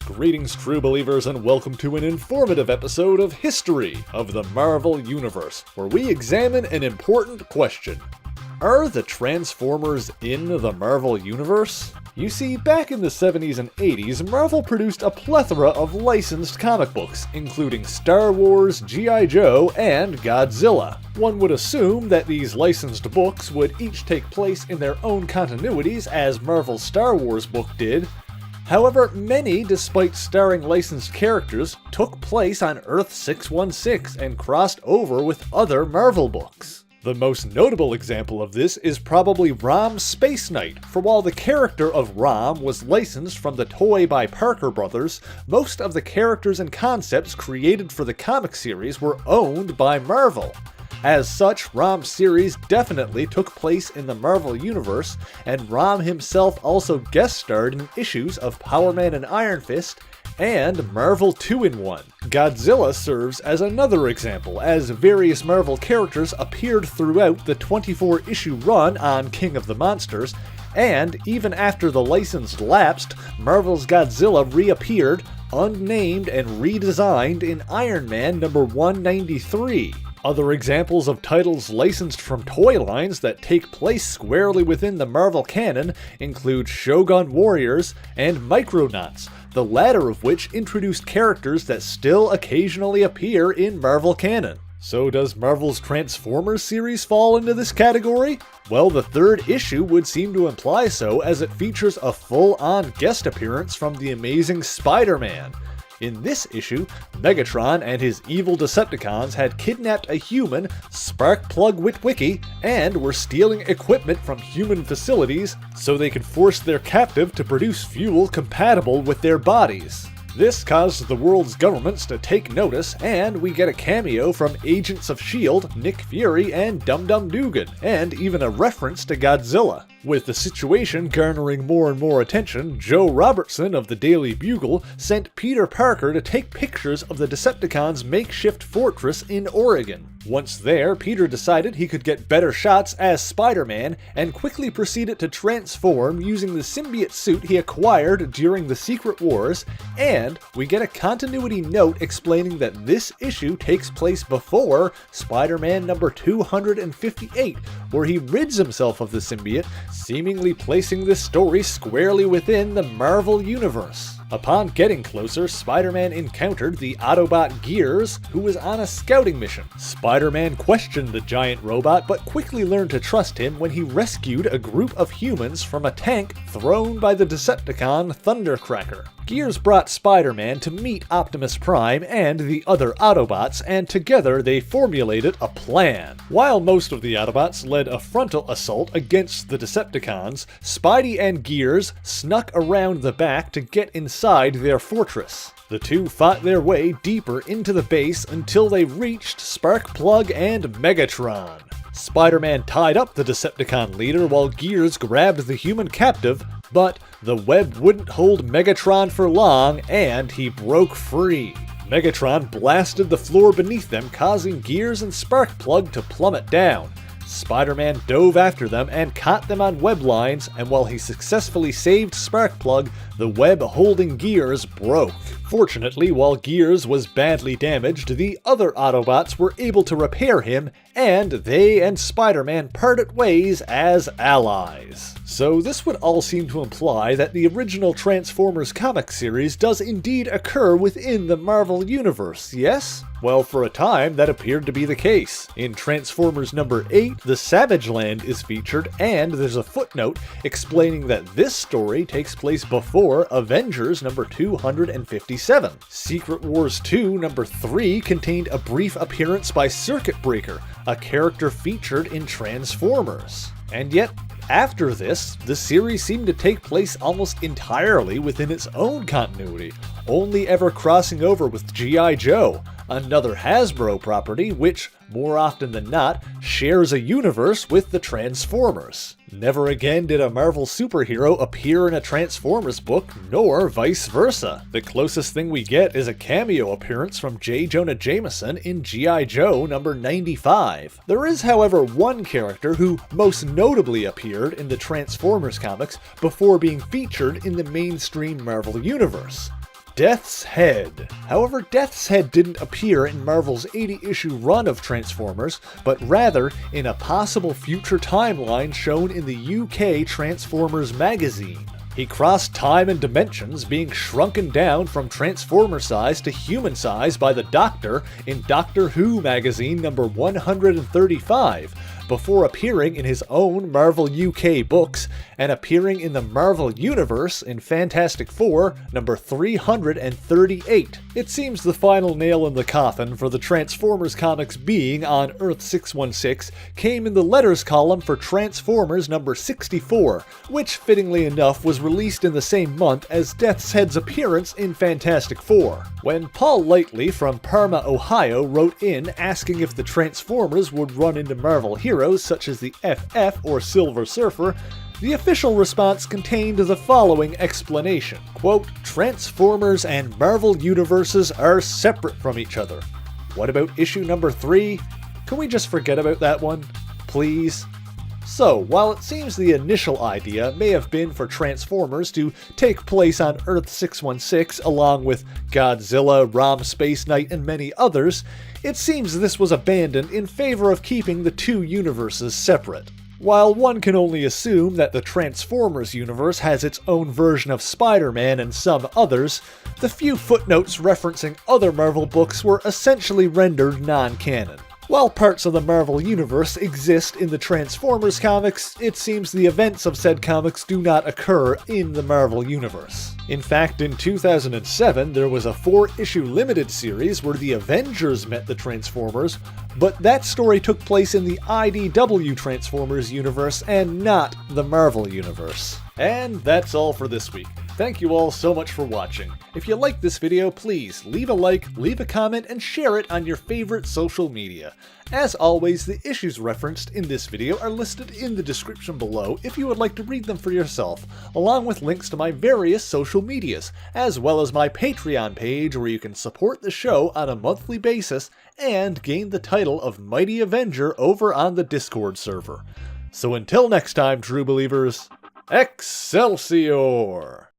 Greetings, true believers, and welcome to an informative episode of History of the Marvel Universe, where we examine an important question. Are the Transformers in the Marvel Universe? You see, back in the 70s and 80s, Marvel produced a plethora of licensed comic books, including Star Wars, G.I. Joe, and Godzilla. One would assume that these licensed books would each take place in their own continuities, as Marvel's Star Wars book did. However, many, despite starring licensed characters, took place on Earth 616 and crossed over with other Marvel books. The most notable example of this is probably Rom's Space Knight, for while the character of Rom was licensed from the toy by Parker Brothers, most of the characters and concepts created for the comic series were owned by Marvel. As such, Rom's series definitely took place in the Marvel Universe, and Rom himself also guest starred in issues of Power Man and Iron Fist, and Marvel 2-in-1. Godzilla serves as another example, as various Marvel characters appeared throughout the 24-issue run on King of the Monsters, and even after the license lapsed, Marvel's Godzilla reappeared, unnamed and redesigned in Iron Man number 193. Other examples of titles licensed from toy lines that take place squarely within the Marvel canon include Shogun Warriors and Micronauts, the latter of which introduced characters that still occasionally appear in Marvel canon. So does Marvel's Transformers series fall into this category? Well, the third issue would seem to imply so, as it features a full-on guest appearance from the Amazing Spider-Man. In this issue, Megatron and his evil Decepticons had kidnapped a human, Sparkplug Witwicky, and were stealing equipment from human facilities so they could force their captive to produce fuel compatible with their bodies. This caused the world's governments to take notice, and we get a cameo from Agents of S.H.I.E.L.D., Nick Fury, and Dum Dum Dugan, and even a reference to Godzilla. With the situation garnering more and more attention, Joe Robertson of the Daily Bugle sent Peter Parker to take pictures of the Decepticons' makeshift fortress in Oregon. Once there, Peter decided he could get better shots as Spider-Man and quickly proceeded to transform using the symbiote suit he acquired during the Secret Wars, and we get a continuity note explaining that this issue takes place before Spider-Man number 258, where he rids himself of the symbiote, seemingly placing this story squarely within the Marvel Universe. Upon getting closer, Spider-Man encountered the Autobot Gears, who was on a scouting mission. Spider-Man questioned the giant robot, but quickly learned to trust him when he rescued a group of humans from a tank thrown by the Decepticon Thundercracker. Gears brought Spider-Man to meet Optimus Prime and the other Autobots, and together they formulated a plan. While most of the Autobots led a frontal assault against the Decepticons, Spidey and Gears snuck around the back to get inside their fortress. The two fought their way deeper into the base until they reached Sparkplug and Megatron. Spider-Man tied up the Decepticon leader while Gears grabbed the human captive, but the web wouldn't hold Megatron for long, and he broke free. Megatron blasted the floor beneath them, causing Gears and Sparkplug to plummet down. Spider-Man dove after them and caught them on web lines, and while he successfully saved Sparkplug, the web holding Gears broke. Fortunately, while Gears was badly damaged, the other Autobots were able to repair him, and they and Spider-Man parted ways as allies. So this would all seem to imply that the original Transformers comic series does indeed occur within the Marvel Universe, yes? Well, for a time, that appeared to be the case. In Transformers number 8, the Savage Land is featured, and there's a footnote explaining that this story takes place before Avengers number 257. Secret Wars 2 number 3 contained a brief appearance by Circuit Breaker, a character featured in Transformers. And yet, after this, the series seemed to take place almost entirely within its own continuity, only ever crossing over with G.I. Joe, another Hasbro property which, more often than not, shares a universe with the Transformers. Never again did a Marvel superhero appear in a Transformers book, nor vice versa. The closest thing we get is a cameo appearance from J. Jonah Jameson in G.I. Joe number 95. There is, however, one character who most notably appeared in the Transformers comics before being featured in the mainstream Marvel universe. Death's Head. However, Death's Head didn't appear in Marvel's 80-issue run of Transformers, but rather in a possible future timeline shown in the UK Transformers magazine. He crossed time and dimensions, being shrunken down from Transformer size to human size by the Doctor in Doctor Who magazine number 135, before appearing in his own Marvel UK books and appearing in the Marvel Universe in Fantastic Four number 338. It seems the final nail in the coffin for the Transformers comics being on Earth 616 came in the letters column for Transformers number 64, which fittingly enough was released in the same month as Death's Head's appearance in Fantastic Four. When Paul Lightly from Parma, Ohio wrote in asking if the Transformers would run into Marvel heroes such as the FF or Silver Surfer, the official response contained the following explanation. Quote, "Transformers and Marvel universes are separate from each other. What about issue number 3? Can we just forget about that one? Please?" So, while it seems the initial idea may have been for Transformers to take place on Earth 616 along with Godzilla, Rom Space Knight, and many others, it seems this was abandoned in favor of keeping the two universes separate. While one can only assume that the Transformers universe has its own version of Spider-Man and some others, the few footnotes referencing other Marvel books were essentially rendered non-canon. While parts of the Marvel Universe exist in the Transformers comics, it seems the events of said comics do not occur in the Marvel Universe. In fact, in 2007, there was a 4-issue limited series where the Avengers met the Transformers, but that story took place in the IDW Transformers universe and not the Marvel Universe. And that's all for this week. Thank you all so much for watching. If you liked this video, please leave a like, leave a comment, and share it on your favorite social media. As always, the issues referenced in this video are listed in the description below if you would like to read them for yourself, along with links to my various social medias, as well as my Patreon page where you can support the show on a monthly basis and gain the title of Mighty Avenger over on the Discord server. So until next time, true believers, Excelsior!